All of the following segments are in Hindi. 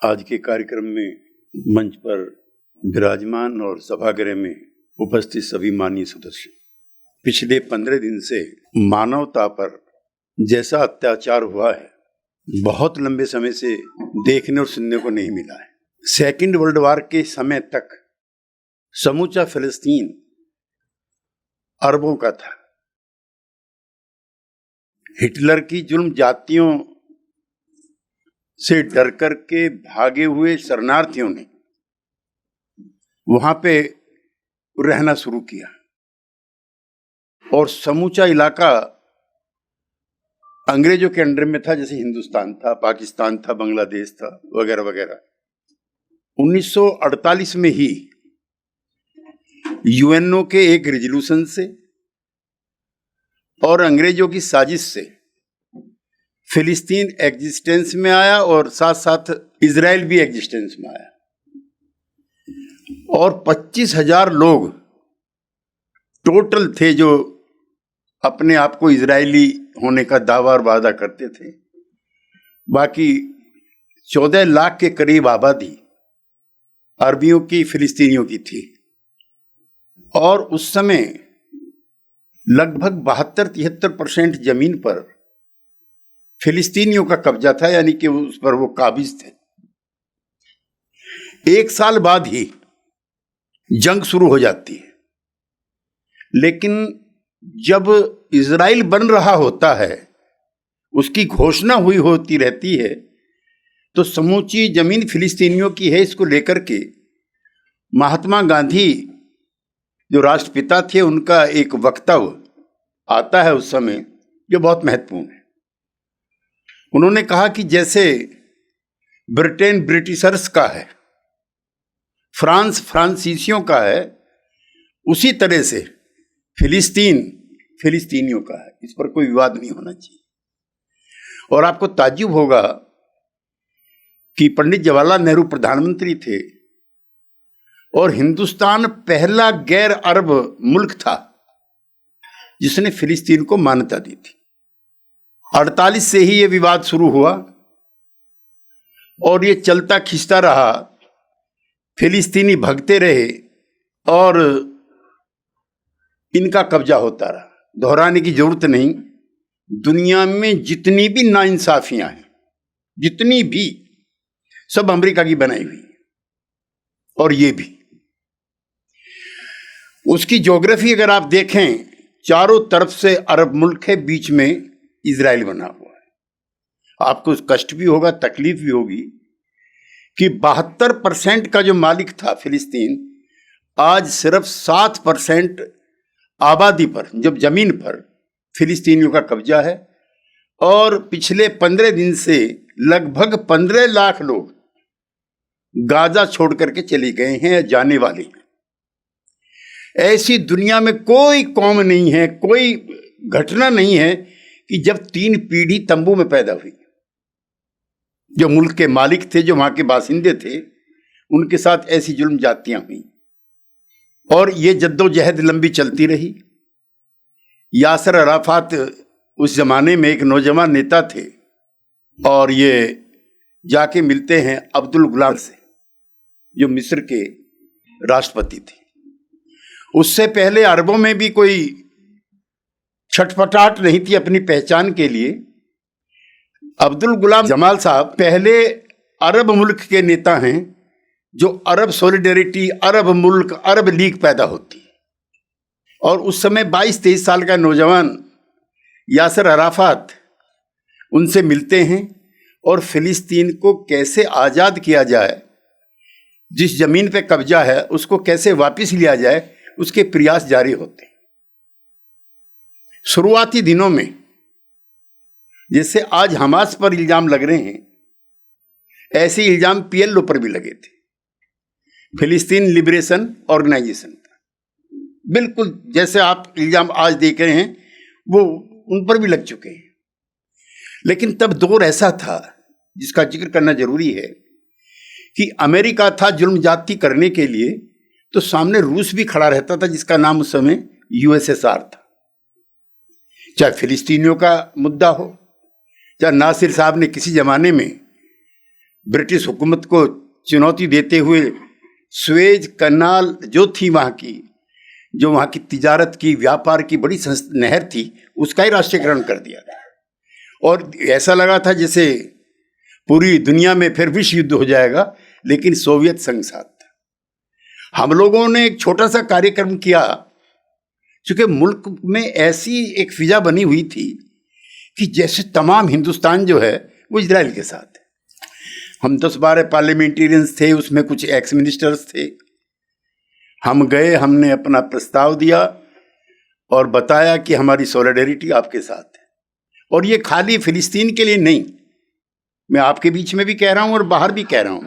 आज के कार्यक्रम में मंच पर विराजमान और सभागृह में उपस्थित सभी माननीय सदस्य, पिछले 15 दिन से मानवता पर जैसा अत्याचार हुआ है, बहुत लंबे समय से देखने और सुनने को नहीं मिला है। सेकेंड वर्ल्ड वॉर के समय तक समूचा फिलिस्तीन अरबों का था। हिटलर की जुल्म जातियों से डर कर के भागे हुए शरणार्थियों ने वहां पे रहना शुरू किया और समूचा इलाका अंग्रेजों के अंडर में था, जैसे हिंदुस्तान था, पाकिस्तान था, बांग्लादेश था, वगैरह वगैरह। 1948 में ही यूएनओ के एक रेजोल्यूशन से और अंग्रेजों की साजिश से फिलिस्तीन एग्जिस्टेंस में आया और साथ साथ इजराइल भी एग्जिस्टेंस में आया और 25,000 लोग टोटल थे जो अपने आप को इजरायली होने का दावा और वादा करते थे। बाकी 14 लाख के करीब आबादी अरबियों की, फिलिस्तीनियों की थी और उस समय लगभग 72-73% जमीन पर फिलिस्तीनियों का कब्जा था, यानी कि उस पर वो काबिज थे। 1 साल बाद ही जंग शुरू हो जाती है, लेकिन जब इजराइल बन रहा होता है, उसकी घोषणा हुई होती रहती है, तो समूची जमीन फिलिस्तीनियों की है, इसको लेकर के महात्मा गांधी जो राष्ट्रपिता थे, उनका एक वक्तव्य आता है उस समय जो बहुत महत्वपूर्ण है। उन्होंने कहा कि जैसे ब्रिटेन ब्रिटिशर्स का है, फ्रांस फ्रांसीसियों का है, उसी तरह से फिलिस्तीन फिलिस्तीनियों का है। इस पर कोई विवाद नहीं होना चाहिए। और आपको ताज्जुब होगा कि पंडित जवाहरलाल नेहरू प्रधानमंत्री थे और हिंदुस्तान पहला गैर अरब मुल्क था जिसने फिलिस्तीन को मान्यता दी थी। 48 से ही यह विवाद शुरू हुआ और ये चलता खिंचता रहा, फिलिस्तीनी भगते रहे और इनका कब्जा होता रहा। दोहराने की जरूरत नहीं, दुनिया में जितनी भी नाइंसाफियां हैं, जितनी भी, सब अमेरिका की बनाई हुई और ये भी। उसकी ज्योग्राफी अगर आप देखें, चारों तरफ से अरब मुल्क है, बीच में इजराइल बना हुआ है। आपको कष्ट भी होगा, तकलीफ भी होगी कि 72% का जो मालिक था फिलिस्तीन, आज सिर्फ 7% आबादी पर, जब जमीन पर फिलिस्तीनियों का कब्जा है और पिछले 15 दिन से लगभग 15 लाख लोग गाजा छोड़ करके चले गए हैं या जाने वाले हैं। ऐसी दुनिया में कोई कौम नहीं है, कोई घटना नहीं है कि जब 3 पीढ़ी तंबू में पैदा हुई। जो मुल्क के मालिक थे, जो वहां के बासिंदे थे, उनके साथ ऐसी जुल्म जातियां हुई और ये जद्दोजहद लंबी चलती रही। यासर अराफात उस जमाने में एक नौजवान नेता थे और ये जाके मिलते हैं अब्दुल गुलाम से, जो मिस्र के राष्ट्रपति थे। उससे पहले अरबों में भी कोई छटपटाहट नहीं थी अपनी पहचान के लिए। अब्दुल गुलाम जमाल साहब पहले अरब मुल्क के नेता हैं जो अरब सॉलिडरिटी, अरब मुल्क, अरब लीग पैदा होती है। और उस समय 22-23 साल का नौजवान यासर अराफात उनसे मिलते हैं और फिलिस्तीन को कैसे आज़ाद किया जाए, जिस जमीन पे कब्जा है उसको कैसे वापस लिया जाए, उसके प्रयास जारी होते हैं। शुरुआती दिनों में जैसे आज हमास पर इल्जाम लग रहे हैं, ऐसे इल्जाम पीएलओ पर भी लगे थे। फिलिस्तीन लिबरेशन ऑर्गेनाइजेशन था, बिल्कुल जैसे आप इल्जाम आज देख रहे हैं वो उन पर भी लग चुके हैं। लेकिन तब दौर ऐसा था जिसका जिक्र करना जरूरी है कि अमेरिका था जुल्म जाती करने के लिए, तो सामने रूस भी खड़ा रहता था जिसका नाम उस समय यूएसएसआर था। चाहे फिलिस्तीनियों का मुद्दा हो, चाहे नासिर साहब ने किसी जमाने में ब्रिटिश हुकूमत को चुनौती देते हुए स्वेज कनाल जो थी वहाँ की, जो वहाँ की तिजारत की, व्यापार की बड़ी नहर थी, उसका ही राष्ट्रीयकरण कर दिया था। और ऐसा लगा था जैसे पूरी दुनिया में फिर विश्व युद्ध हो जाएगा, लेकिन सोवियत संघ साथ था। हम लोगों ने एक छोटा सा कार्यक्रम किया, क्योंकि मुल्क में ऐसी एक फिजा बनी हुई थी कि जैसे तमाम हिंदुस्तान जो है वो इजराइल के साथ है। हम 10-12 पार्लियामेंटेरियंस थे, उसमें कुछ एक्स मिनिस्टर्स थे। हम गए, हमने अपना प्रस्ताव दिया और बताया कि हमारी सॉलिडेरिटी आपके साथ है। और ये खाली फिलिस्तीन के लिए नहीं, मैं आपके बीच में भी कह रहा हूं और बाहर भी कह रहा हूं।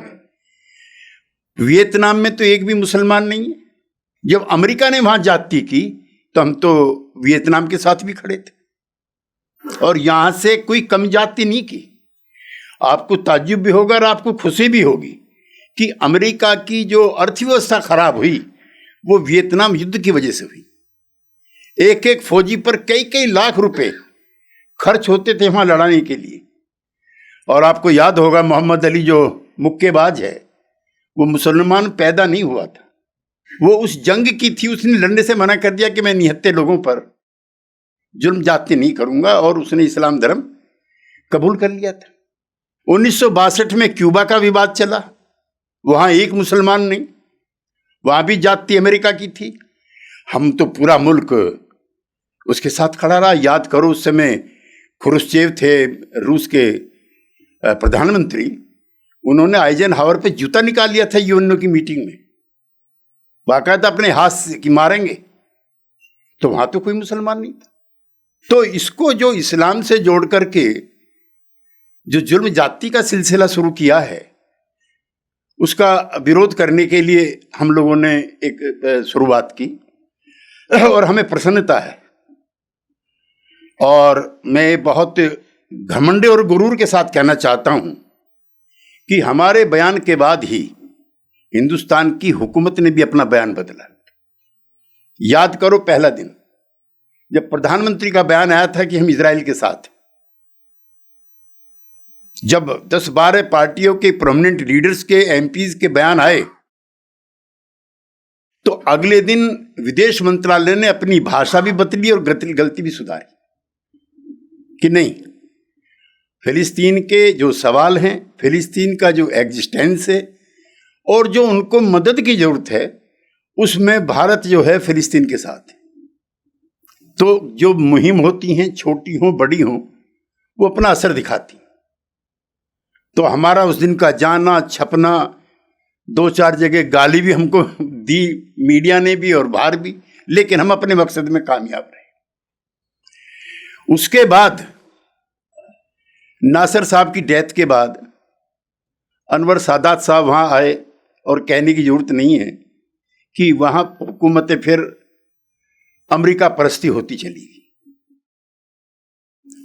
वियतनाम में तो एक भी मुसलमान नहीं है। जब अमेरिका ने वहां जाति की तो हम तो वियतनाम के साथ भी खड़े थे, और यहां से कोई कम जाति नहीं की। आपको ताज्जुब भी होगा और आपको खुशी भी होगी कि अमेरिका की जो अर्थव्यवस्था खराब हुई वो वियतनाम युद्ध की वजह से हुई। एक एक फौजी पर कई कई लाख रुपए खर्च होते थे वहां लड़ाने के लिए। और आपको याद होगा मोहम्मद अली जो मुक्केबाज है, वो मुसलमान पैदा नहीं हुआ था, वो उस जंग की थी, उसने लड़ने से मना कर दिया कि मैं निहत्ते लोगों पर जुल्म जाति नहीं करूंगा, और उसने इस्लाम धर्म कबूल कर लिया था। 1962 में क्यूबा का विवाद चला, वहां एक मुसलमान नहीं, वहां भी जाति अमेरिका की थी। हम तो पूरा मुल्क उसके साथ खड़ा रहा। याद करो, उस समय खुरुश्चेव थे रूस के प्रधानमंत्री, उन्होंने आइजनहावर पे जूता निकाल लिया था यूएनओ की मीटिंग में, बाकायदा अपने हाथ से कि मारेंगे। तो वहां तो कोई मुसलमान नहीं था। तो इसको जो इस्लाम से जोड़ करके जो जुल्म जाति का सिलसिला शुरू किया है, उसका विरोध करने के लिए हम लोगों ने एक शुरुआत की, और हमें प्रसन्नता है। और मैं बहुत घमंड और गुरूर के साथ कहना चाहता हूं कि हमारे बयान के बाद ही हिंदुस्तान की हुकूमत ने भी अपना बयान बदला। याद करो, पहला दिन जब प्रधानमंत्री का बयान आया था कि हम इजराइल के साथ, जब 10-12 पार्टियों के प्रोमिनेंट लीडर्स के एमपीज के बयान आए, तो अगले दिन विदेश मंत्रालय ने अपनी भाषा भी बदली और गलती भी सुधारी कि नहीं, फिलिस्तीन के जो सवाल हैं, फिलिस्तीन का जो एग्जिस्टेंस है और जो उनको मदद की जरूरत है, उसमें भारत जो है फिलिस्तीन के साथ है। तो जो मुहिम होती हैं, छोटी हो बड़ी हो, वो अपना असर दिखाती। तो हमारा उस दिन का जाना छपना, 2-4 जगह गाली भी हमको दी मीडिया ने भी और बाहर भी, लेकिन हम अपने मकसद में कामयाब रहे। उसके बाद नासिर साहब की डेथ के बाद अनवर सादात साहब वहां आए, और कहने की जरूरत नहीं है कि वहां हुकूमतें फिर अमेरिका परस्ती होती चली गई।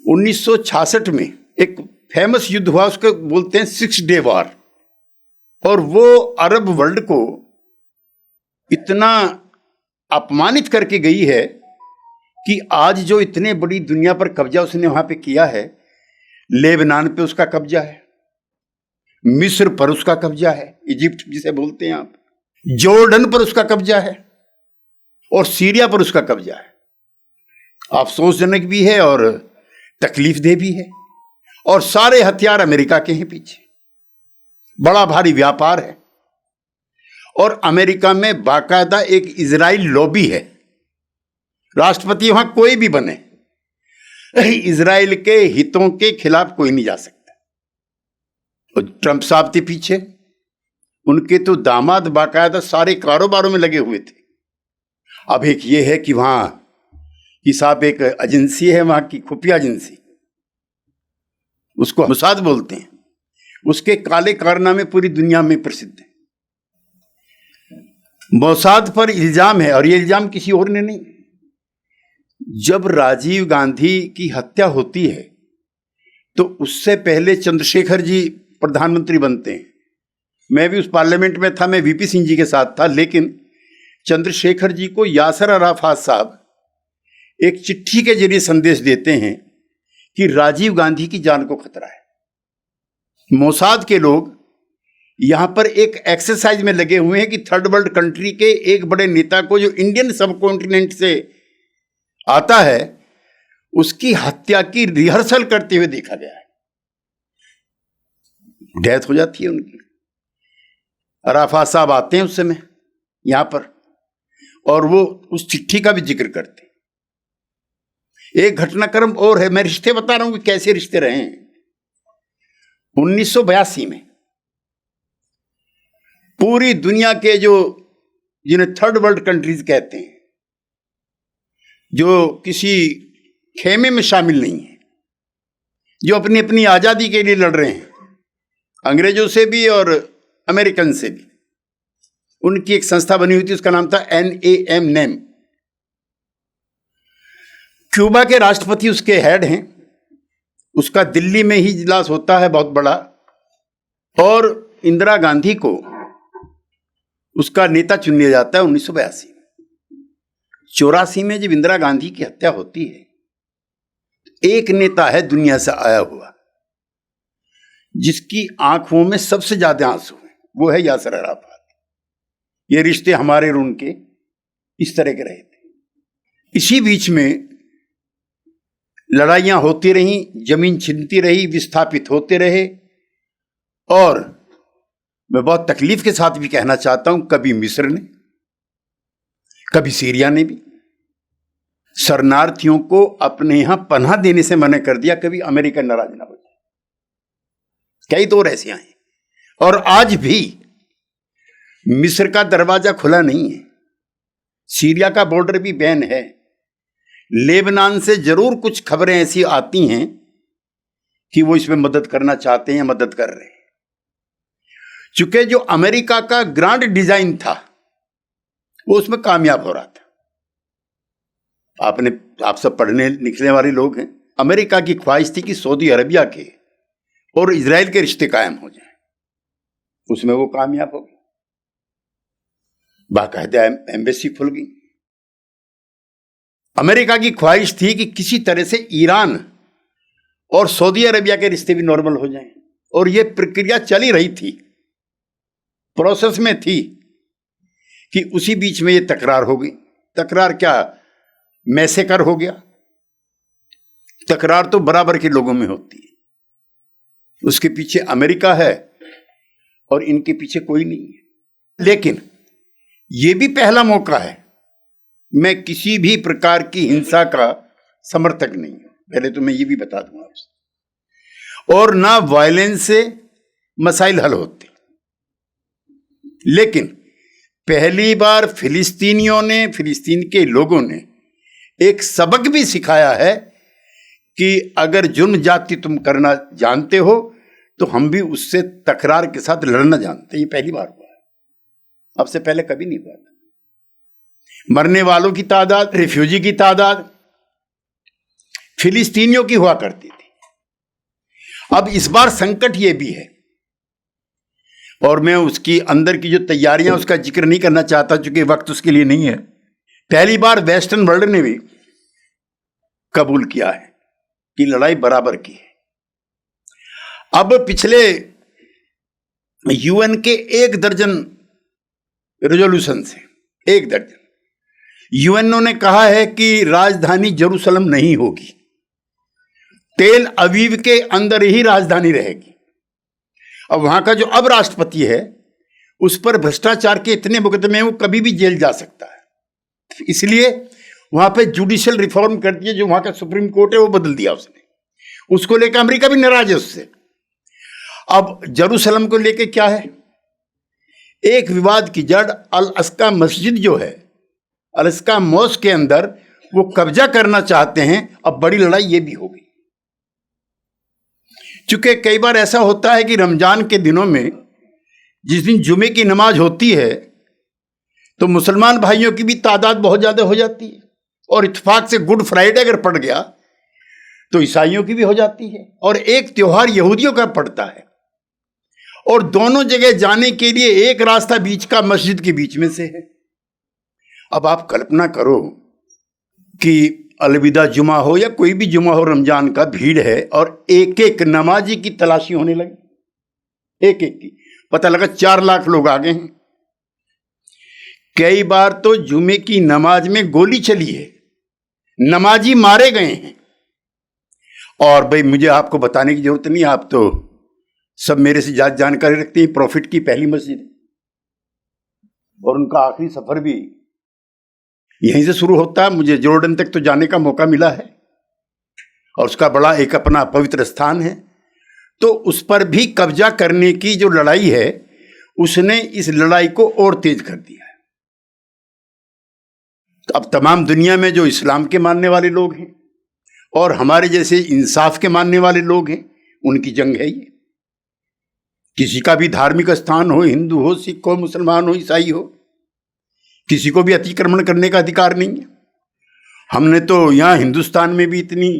1966 में एक फेमस युद्ध हुआ, उसको बोलते हैं 6 डे वॉर, और वो अरब वर्ल्ड को इतना अपमानित करके गई है कि आज जो इतने बड़ी दुनिया पर कब्जा उसने वहां पे किया है, लेबनान पे उसका कब्जा है, मिस्र पर उसका कब्जा है, इजिप्ट जिसे बोलते हैं आप, जॉर्डन पर उसका कब्जा है, और सीरिया पर उसका कब्जा है। अफसोसजनक भी है और तकलीफदेह भी है। और सारे हथियार अमेरिका के हैं पीछे, बड़ा भारी व्यापार है। और अमेरिका में बाकायदा एक इजराइल लॉबी है। राष्ट्रपति वहां कोई भी बने, इजराइल के हितों के खिलाफ कोई नहीं जा सकता। और ट्रंप साहब थे पीछे, उनके तो दामाद बाकायदा सारे कारोबारों में लगे हुए थे। अब एक ये है कि वहां की साहब एक एजेंसी है, वहां की खुफिया एजेंसी, उसको मोसाद बोलते हैं, उसके काले कारनामे पूरी दुनिया में प्रसिद्ध हैं। मोसाद पर इल्जाम है, और ये इल्जाम किसी और ने नहीं। जब राजीव गांधी की हत्या होती है तो उससे पहले चंद्रशेखर जी प्रधानमंत्री बनते हैं। मैं भी उस पार्लियामेंट में था, मैं वीपी सिंह जी के साथ था, लेकिन चंद्रशेखर जी को यासर अराफात साहब एक चिट्ठी के जरिए संदेश देते हैं कि राजीव गांधी की जान को खतरा है। मोसाद के लोग यहां पर एक एक्सरसाइज में लगे हुए हैं कि थर्ड वर्ल्ड कंट्री के एक बड़े नेता को जो इंडियन सब कॉन्टिनेंट से आता है उसकी हत्या की रिहर्सल करते हुए देखा गया है। डेथ हो जाती है उनकी। अराफात साहब आते हैं उस समय यहां पर और वो उस चिट्ठी का भी जिक्र करते हैं। एक घटनाक्रम और है, मैं रिश्ते बता रहा हूं कि कैसे रिश्ते रहे हैं। 1982 में पूरी दुनिया के जिन्हें थर्ड वर्ल्ड कंट्रीज कहते हैं, जो किसी खेमे में शामिल नहीं है, जो अपनी अपनी आजादी के लिए लड़ रहे हैं, अंग्रेजों से भी और अमेरिकन से भी, उनकी एक संस्था बनी हुई थी, उसका नाम था NAM। क्यूबा के राष्ट्रपति उसके हेड हैं। उसका दिल्ली में ही इजलास होता है बहुत बड़ा, और इंदिरा गांधी को उसका नेता चुन लिया जाता है 1982 में। 84 में जब इंदिरा गांधी की हत्या होती है, एक नेता है दुनिया से आया हुआ जिसकी आंखों में सबसे ज्यादा आंसू हैं, वो है यासिर अराफात। ये रिश्ते हमारे और उनके इस तरह के रहे थे। इसी बीच में लड़ाइयां होती रहीं, जमीन छिनती रही, विस्थापित होते रहे, और मैं बहुत तकलीफ के साथ भी कहना चाहता हूं, कभी मिस्र ने, कभी सीरिया ने भी शरणार्थियों को अपने यहां पनाह देने से मना कर दिया। कभी अमेरिका नाराज ना हो जाए। कई दौर ऐसे आए, और आज भी मिस्र का दरवाजा खुला नहीं है, सीरिया का बॉर्डर भी बैन है, लेबनान से जरूर कुछ खबरें ऐसी आती हैं कि वो इसमें मदद करना चाहते हैं या मदद कर रहे हैं। चूंकि जो अमेरिका का ग्रांड डिजाइन था वो उसमें कामयाब हो रहा था। आप सब पढ़ने लिखने वाले लोग हैं। अमेरिका की ख्वाहिश थी कि सऊदी अरबिया के और इजराइल के रिश्ते कायम हो जाएं, उसमें वो कामयाब हो गए। बाकायदा एम्बेसी खुल गई। अमेरिका की ख्वाहिश थी कि किसी तरह से ईरान और सऊदी अरबिया के रिश्ते भी नॉर्मल हो जाएं, और यह प्रक्रिया चली रही थी, प्रोसेस में थी, कि उसी बीच में ये तकरार हो गई। तकरार क्या, मैसेकर हो गया। तकरार तो बराबर के लोगों में होती है, उसके पीछे अमेरिका है और इनके पीछे कोई नहीं है। लेकिन यह भी पहला मौका है, मैं किसी भी प्रकार की हिंसा का समर्थक नहीं हूं, पहले तो मैं ये भी बता दूंगा आपसे, और ना वायलेंस से मसाइल हल होते। लेकिन पहली बार फिलिस्तीन के लोगों ने एक सबक भी सिखाया है कि अगर जुर्म जाति तुम करना जानते हो तो हम भी उससे तकरार के साथ लड़ना जानते हैं। ये पहली बार हुआ है, अब से पहले कभी नहीं हुआ था। मरने वालों की तादाद, रिफ्यूजी की तादाद फिलिस्तीनियों की हुआ करती थी। अब इस बार संकट ये भी है, और मैं उसकी अंदर की जो तैयारियां उसका जिक्र नहीं करना चाहता क्योंकि वक्त उसके लिए नहीं है। पहली बार वेस्टर्न वर्ल्ड ने भी कबूल किया है कि लड़ाई बराबर की है। अब पिछले यूएन के 1 दर्जन रेजोल्यूशन से 1 दर्जन यूएनओ ने कहा है कि राजधानी जेरूसलम नहीं होगी, तेल अवीव के अंदर ही राजधानी रहेगी। अब वहां का जो अब राष्ट्रपति है उस पर भ्रष्टाचार के इतने मुकदमे हैं, वो कभी भी जेल जा सकता है। इसलिए वहां पे जुडिशियल रिफॉर्म कर दिए, जो वहां का सुप्रीम कोर्ट है वो बदल दिया उसने। उसको लेकर अमेरिका भी नाराज है उससे। अब जेरूसलम को लेकर क्या है, एक विवाद की जड़ अल अस्का मस्जिद जो है, अल अस्का मॉस्क के अंदर वो कब्जा करना चाहते हैं। अब बड़ी लड़ाई ये भी हो गई, चूंकि कई बार ऐसा होता है कि रमजान के दिनों में जिस दिन जुमे की नमाज होती है तो मुसलमान भाइयों की भी तादाद बहुत ज्यादा हो जाती है, और इत्तेफाक से गुड फ्राइडे अगर पड़ गया तो ईसाइयों की भी हो जाती है, और एक त्योहार यहूदियों का पड़ता है, और दोनों जगह जाने के लिए एक रास्ता बीच का मस्जिद के बीच में से है। अब आप कल्पना करो कि अलविदा जुमा हो या कोई भी जुमा हो, रमजान का भीड़ है और एक एक नमाजी की तलाशी होने लगी, एक एक की। पता लगा 4 लाख लोग आ गए हैं। कई बार तो जुमे की नमाज में गोली चली है, नमाजी मारे गए हैं। और भाई मुझे आपको बताने की जरूरत नहीं, आप तो सब मेरे से ज्यादा जानकारी रखते हैं। प्रॉफिट की पहली मस्जिद और उनका आखिरी सफर भी यहीं से शुरू होता है। मुझे जॉर्डन तक तो जाने का मौका मिला है और उसका बड़ा एक अपना पवित्र स्थान है। तो उस पर भी कब्जा करने की जो लड़ाई है, उसने इस लड़ाई को और तेज कर दिया है। तो अब तमाम दुनिया में जो इस्लाम के मानने वाले लोग हैं और हमारे जैसे इंसाफ के मानने वाले लोग हैं, उनकी जंग है ये। किसी का भी धार्मिक स्थान हो, हिंदू हो, सिख हो, मुसलमान हो, ईसाई हो, किसी को भी अतिक्रमण करने का अधिकार नहीं है। हमने तो यहां हिंदुस्तान में भी इतनी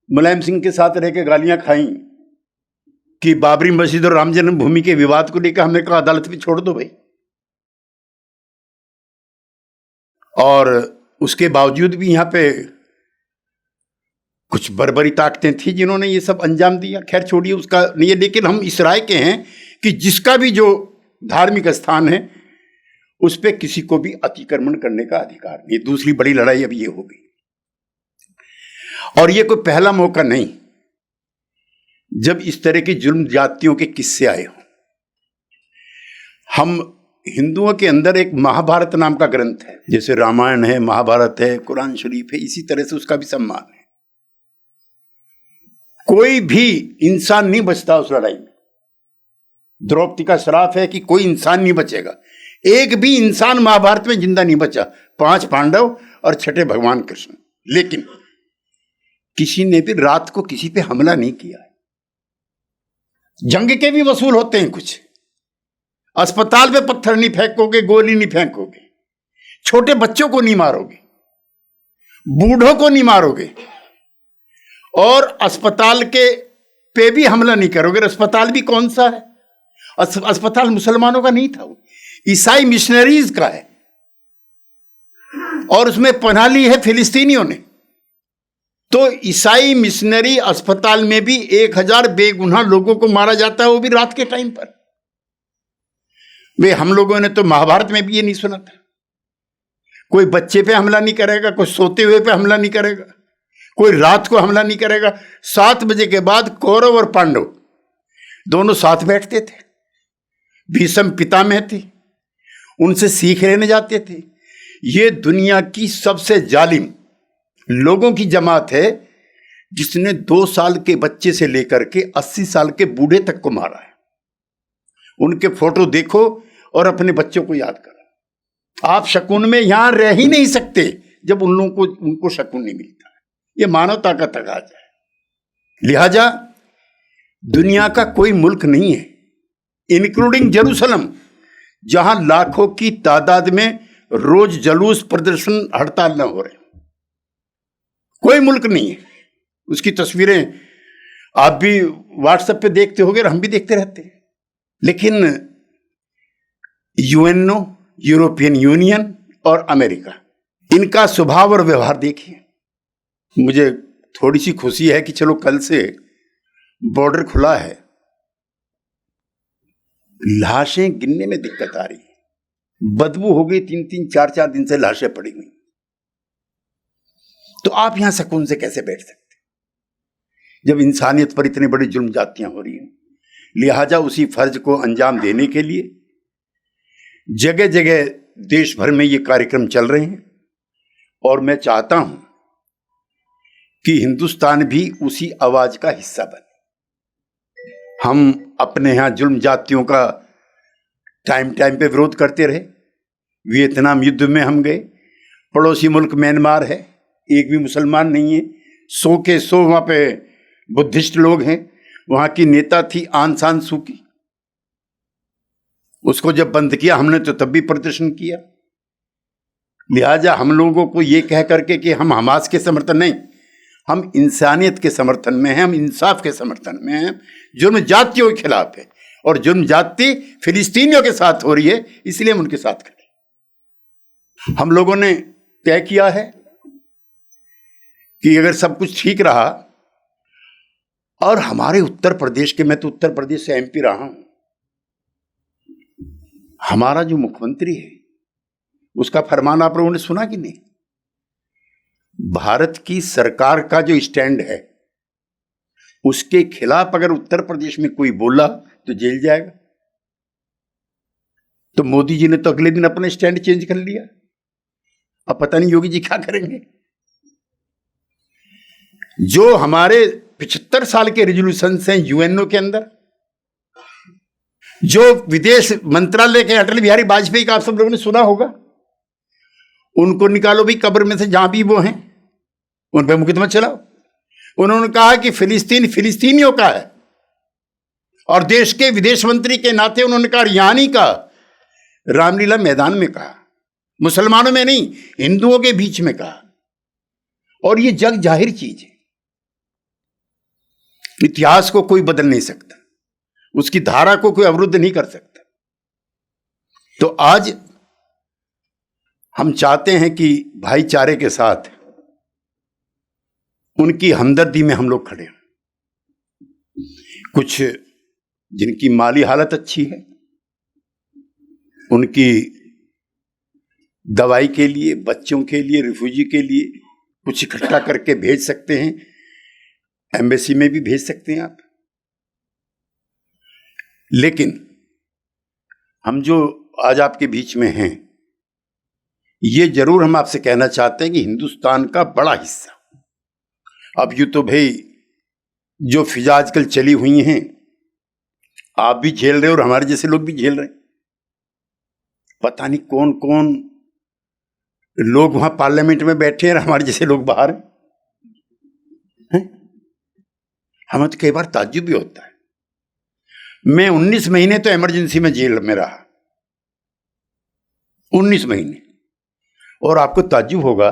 मुलायम सिंह के साथ रह के गालियां खाई कि बाबरी मस्जिद और राम जन्मभूमि के विवाद को लेकर हमने कहा अदालत भी छोड़ दो भाई। और उसके बावजूद भी यहां पे कुछ बर्बरी ताकतें थी जिन्होंने ये सब अंजाम दिया। खैर छोड़िए उसका नहीं है, लेकिन हम इस राय के हैं कि जिसका भी जो धार्मिक स्थान है उस पर किसी को भी अतिक्रमण करने का अधिकार नहीं। दूसरी बड़ी लड़ाई अब ये हो गई और ये कोई पहला मौका नहीं जब इस तरह की जुल्म जातियों के किस्से आए हों। हम हिंदुओं के अंदर एक महाभारत नाम का ग्रंथ है, जैसे रामायण है, महाभारत है, कुरान शरीफ है, इसी तरह से उसका भी सम्मान है। कोई भी इंसान नहीं बचता उस लड़ाई में। द्रौपदी का श्राप है कि कोई इंसान नहीं बचेगा। एक भी इंसान महाभारत में जिंदा नहीं बचा, 5 पांडव और 6ठे भगवान कृष्ण। लेकिन किसी ने भी रात को किसी पे हमला नहीं किया। जंग के भी वसूल होते हैं कुछ। अस्पताल पे पत्थर नहीं फेंकोगे, गोली नहीं फेंकोगे, छोटे बच्चों को नहीं मारोगे, बूढ़ों को नहीं मारोगे और अस्पताल के पे भी हमला नहीं करोगे। अस्पताल भी कौन सा है? अस्पताल मुसलमानों का नहीं था, वो ईसाई मिशनरीज का है और उसमें पनाह ली है फिलिस्तीनियों ने। तो ईसाई मिशनरी अस्पताल में भी 1000 बेगुनाह लोगों को मारा जाता है, वो भी रात के टाइम पर। वे हम लोगों ने तो महाभारत में भी ये नहीं सुना था। कोई बच्चे पे हमला नहीं करेगा, कोई सोते हुए पे हमला नहीं करेगा, कोई रात को हमला नहीं करेगा। 7 बजे के बाद कौरव और पांडव दोनों साथ बैठते थे। भीष्म पितामह थे, उनसे सीख लेने जाते थे। ये दुनिया की सबसे जालिम लोगों की जमात है जिसने 2 साल के बच्चे से लेकर के 80 साल के बूढ़े तक को मारा है। उनके फोटो देखो और अपने बच्चों को याद करो। आप शकुन में यहां रह ही नहीं सकते जब उन लोगों को उनको शकुन नहीं मिलता है। ये मानवता का तकाजा है। लिहाजा दुनिया का कोई मुल्क नहीं है, इंक्लूडिंग जेरूसलम, जहां लाखों की तादाद में रोज जुलूस, प्रदर्शन, हड़ताल न हो रहे। कोई मुल्क नहीं है। उसकी तस्वीरें आप भी व्हाट्सएप पे देखते होंगे और हम भी देखते रहते हैं। लेकिन यूएनओ, यूरोपियन यूनियन और अमेरिका, इनका स्वभाव और व्यवहार देखिए। मुझे थोड़ी सी खुशी है कि चलो कल से बॉर्डर खुला है। लाशें गिनने में दिक्कत आ रही है, बदबू हो गई। 3-3, 4-4 दिन से लाशें पड़ी हुई। तो आप यहां सुकून से कैसे बैठ सकते जब इंसानियत पर इतनी बड़ी जुल्म जातियां हो रही हैं? लिहाजा उसी फर्ज को अंजाम देने के लिए जगह जगह देश भर में ये कार्यक्रम चल रहे हैं और मैं चाहता हूं कि हिंदुस्तान भी उसी आवाज का हिस्सा बने। हम अपने यहां जुल्म जातियों का टाइम टाइम पे विरोध करते रहे। वियतनाम युद्ध में हम गए, पड़ोसी मुल्क म्यांमार है, एक भी मुसलमान नहीं है, 100 के 100 वहां पे बुद्धिस्ट लोग हैं। वहां की नेता थी आन सान सूकी, उसको जब बंद किया हमने तो तब भी प्रदर्शन किया। लिहाजा हम लोगों को ये कह करके कि हम हमास के समर्थन नहीं, हम इंसानियत के समर्थन में हैं, हम इंसाफ के समर्थन में हैं। जुर्म जातियों के खिलाफ है और जुर्म जाति फिलिस्तीनियों के साथ हो रही है, इसलिए हम उनके साथ खड़े। हम लोगों ने तय किया है कि अगर सब कुछ ठीक रहा और हमारे उत्तर प्रदेश के, मैं तो उत्तर प्रदेश से एमपी रहा हूं, हमारा जो मुख्यमंत्री है उसका फरमान आप लोगों ने सुना कि नहीं? भारत की सरकार का जो स्टैंड है उसके खिलाफ अगर उत्तर प्रदेश में कोई बोला तो जेल जाएगा। तो मोदी जी ने तो अगले दिन अपना स्टैंड चेंज कर लिया। अब पता नहीं योगी जी क्या करेंगे। जो हमारे 75 साल के रेजोल्यूशन हैं यूएनओ के अंदर, जो विदेश मंत्रालय के अटल बिहारी वाजपेयी का आप सब लोगों ने सुना होगा, उनको निकालो भी कब्र में से जहां भी वो हैं, उन पर मुकदमा चलाओ। उन्होंने कहा कि फिलिस्तीन फिलिस्तीनियों का है, और देश के विदेश मंत्री के नाते उन्होंने कहा, यहां नहीं कहा, रामलीला मैदान में कहा, मुसलमानों में नहीं, हिंदुओं के बीच में कहा। और ये जग जाहिर चीज है, इतिहास को कोई बदल नहीं सकता, उसकी धारा को कोई अवरुद्ध नहीं कर सकता। तो आज हम चाहते हैं कि भाईचारे के साथ उनकी हमदर्दी में हम लोग खड़े हैं। कुछ जिनकी माली हालत अच्छी है उनकी दवाई के लिए, बच्चों के लिए, रिफ्यूजी के लिए कुछ इकट्ठा करके भेज सकते हैं, एम्बेसी में भी भेज सकते हैं आप। लेकिन हम जो आज आपके बीच में हैं, ये जरूर हम आपसे कहना चाहते हैं कि हिंदुस्तान का बड़ा हिस्सा, अब यूं तो भाई जो फिजा आजकल चली हुई हैं आप भी झेल रहे हो और हमारे जैसे लोग भी झेल रहे हैं। पता नहीं कौन कौन लोग वहां पार्लियामेंट में बैठे हैं और हमारे जैसे लोग बाहर हैं। हमें तो कई बार ताज्जुब भी होता है। मैं 19 महीने तो इमरजेंसी में जेल में रहा, 19 महीने। और आपको ताज्जुब होगा,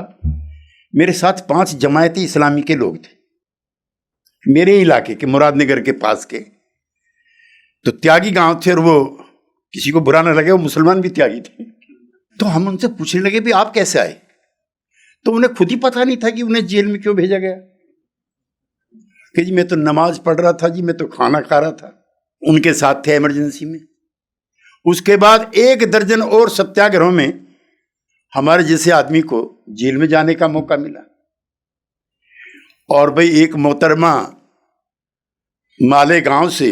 मेरे साथ 5 जमायती इस्लामी के लोग थे, मेरे इलाके के, मुरादनगर के पास के। तो त्यागी गांव थे, और वो किसी को बुरा ना लगे, वो मुसलमान भी त्यागी थे। तो हम उनसे पूछने लगे भी आप कैसे आए? तो उन्हें खुद ही पता नहीं था कि उन्हें जेल में क्यों भेजा गया। कि जी मैं तो नमाज पढ़ रहा था, जी मैं तो खाना खा रहा था। उनके साथ थे इमरजेंसी में। उसके बाद 1 दर्जन और सत्याग्रहों में हमारे जैसे आदमी को जेल में जाने का मौका मिला। और भाई एक मोहतरमा मालेगांव से,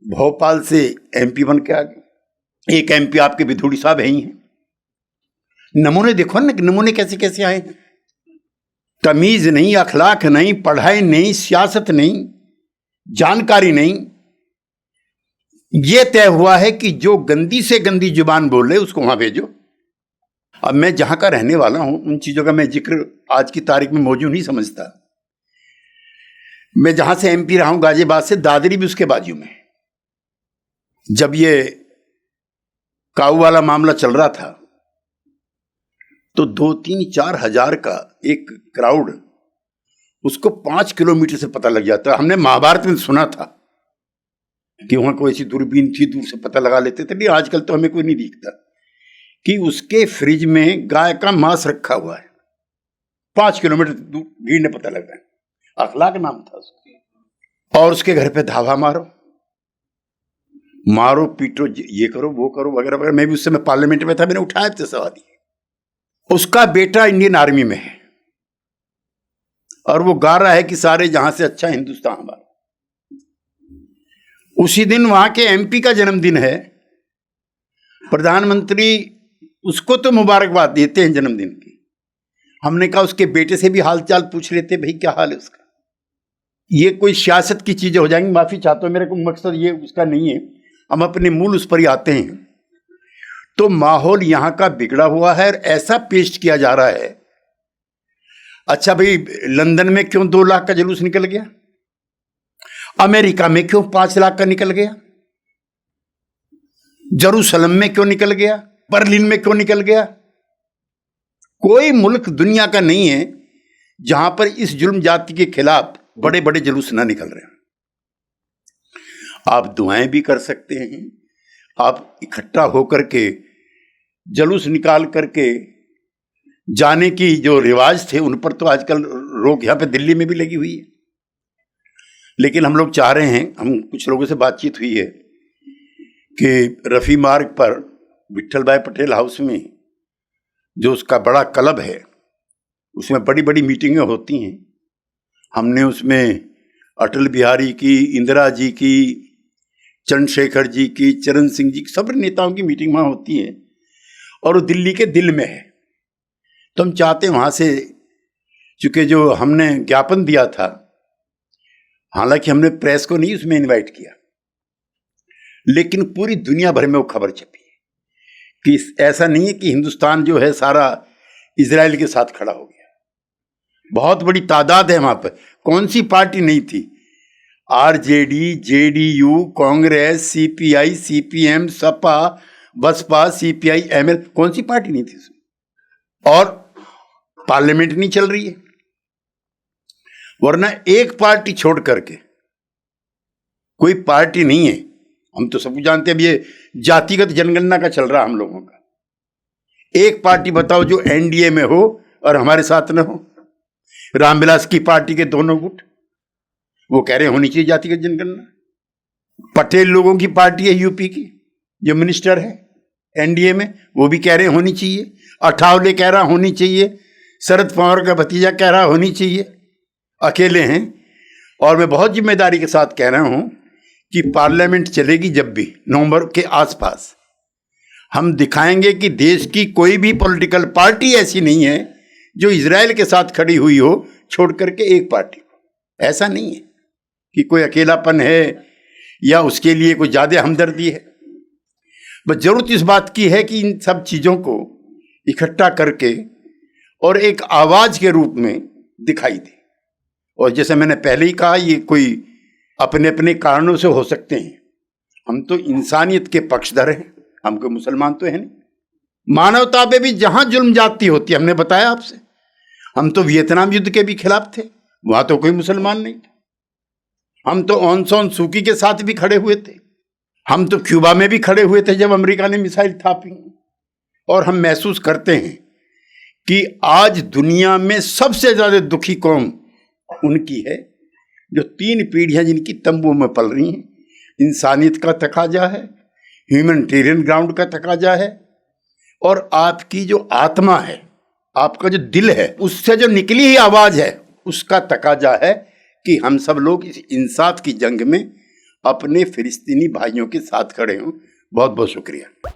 भोपाल से एमपी बन के आ गए। एक एमपी आपके विधुड़ी साहब ही हैं। नमूने देखो ना, नमूने कैसे कैसे आए। तमीज नहीं, अखलाक नहीं, पढ़ाई नहीं, सियासत नहीं, जानकारी नहीं। यह तय हुआ है कि जो गंदी से गंदी जुबान बोले उसको वहां भेजो। अब मैं जहां का रहने वाला हूं, उन चीजों का मैं जिक्र आज की तारीख में मौजूद नहीं समझता। मैं जहां से एमपी रहा हूं, गाजियाबाद से, दादरी भी उसके बाजू में। जब ये काऊ वाला मामला चल रहा था तो 2-3-4 हजार का एक क्राउड, उसको 5 किलोमीटर से पता लग जाता। हमने महाभारत में सुना था कि वहां कोई ऐसी दूरबीन थी, दूर से पता लगा लेते थे। नहीं, आजकल तो हमें कोई नहीं दिखता कि उसके फ्रिज में गाय का मांस रखा हुआ है। 5 किलोमीटर दूर भीड़ ने पता लगा। अखलाक नाम था उसके। और उसके घर पे धावा मारो, मारो पीटो, ये करो वो करो वगैरह वगैरह। मैं भी उस समय पार्लियामेंट में था, मैंने उठाया थे सवाल। उसका बेटा इंडियन आर्मी में है और वो गा रहा है कि सारे जहां से अच्छा हिंदुस्तान हमारा। उसी दिन वहां के एमपी का जन्मदिन है। प्रधानमंत्री उसको तो मुबारकबाद देते हैं जन्मदिन की। हमने कहा उसके बेटे से भी हालचाल पूछ लेते, भाई क्या हाल है उसका। ये कोई सियासत की चीजें हो जाएंगी, माफी चाहता हूं, मेरे को मकसद ये उसका नहीं है। हम अपने मूल उस पर ही आते हैं। तो माहौल यहां का बिगड़ा हुआ है और ऐसा पेश किया जा रहा है। अच्छा भाई, लंदन में क्यों 2 लाख का जुलूस निकल गया? अमेरिका में क्यों 5 लाख का निकल गया? जेरूसलम में क्यों निकल गया? बर्लिन में क्यों निकल गया? कोई मुल्क दुनिया का नहीं है जहां पर इस जुल्म जाति के खिलाफ बड़े बड़े जुलूस ना निकल रहे हैं। आप दुआएं भी कर सकते हैं, आप इकट्ठा होकर के जुलूस निकाल करके जाने की जो रिवाज थे उन पर तो आजकल रोक यहां पे दिल्ली में भी लगी हुई है। लेकिन हम लोग चाह रहे हैं, हम कुछ लोगों से बातचीत हुई है कि रफ़ी मार्ग पर विट्ठल भाई पटेल हाउस में जो उसका बड़ा क्लब है, उसमें बड़ी बड़ी मीटिंगें होती हैं। हमने उसमें अटल बिहारी की, इंदिरा जी की, चंद्रशेखर जी की, चरण सिंह जी की, सब नेताओं की मीटिंग वहाँ होती है और वो दिल्ली के दिल में है। तो हम चाहते हैं वहाँ से, चूँकि जो हमने ज्ञापन दिया था, हालांकि हमने प्रेस को नहीं उसमें इनवाइट किया, लेकिन पूरी दुनिया भर में वो खबर छपी है कि ऐसा नहीं है कि हिंदुस्तान जो है सारा इजराइल के साथ खड़ा हो गया। बहुत बड़ी तादाद है वहाँ पर। कौन सी पार्टी नहीं थी? RJD, JDU, Congress, CPI, CPM, Sapa, Basapa, CPI, ML, कौन सी पार्टी नहीं थी उसमें? और पार्लियामेंट नहीं चल रही है, वरना एक पार्टी छोड़ करके कोई पार्टी नहीं है। हम तो सब जानते हैं, अब ये जातिगत जनगणना का चल रहा हम लोगों का। एक पार्टी बताओ जो एनडीए में हो और हमारे साथ न हो। रामविलास की पार्टी के दोनों गुट, वो कह रहे होनी चाहिए जातिगत जनगणना। पटेल लोगों की पार्टी है यूपी की, जो मिनिस्टर है एनडीए में, वो भी कह रहे होनी चाहिए। अठावले कह रहा होनी चाहिए। शरद पवार का भतीजा कह रहा होनी चाहिए। अकेले हैं। और मैं बहुत जिम्मेदारी के साथ कह रहा हूं कि पार्लियामेंट चलेगी जब भी नवंबर के आसपास, हम दिखाएंगे कि देश की कोई भी पॉलिटिकल पार्टी ऐसी नहीं है जो इजराइल के साथ खड़ी हुई हो छोड़ करके एक पार्टी को। ऐसा नहीं है कि कोई अकेलापन है या उसके लिए कोई ज्यादा हमदर्दी है। बस जरूरत इस बात की है कि इन सब चीजों को इकट्ठा करके और एक आवाज के रूप में दिखाई दे। और जैसे मैंने पहले ही कहा, ये कोई अपने अपने कारणों से हो सकते हैं। हम तो इंसानियत के पक्षधर हैं, हम कोई मुसलमान तो है नहीं। मानवता पे भी जहां जुल्म जाती होती है, हमने बताया आपसे, हम तो वियतनाम युद्ध के भी खिलाफ थे, वहां तो कोई मुसलमान नहीं था। हम तो ऑन सान सूकी के साथ भी खड़े हुए थे। हम तो क्यूबा में भी खड़े हुए थे जब अमेरिका ने मिसाइल थापी। और हम महसूस करते हैं कि आज दुनिया में सबसे ज्यादा दुखी कौम उनकी है जो 3 पीढ़ियां जिनकी तंबू में पल रही हैं। इंसानियत का तकाजा है, ह्यूमैनिटेरियन ग्राउंड का तकाजा है, और आपकी जो आत्मा है, आपका जो दिल है, उससे जो निकली ही आवाज है, उसका तकाजा है कि हम सब लोग इस इंसाफ की जंग में अपने फिलिस्तीनी भाइयों के साथ खड़े हों। बहुत बहुत शुक्रिया।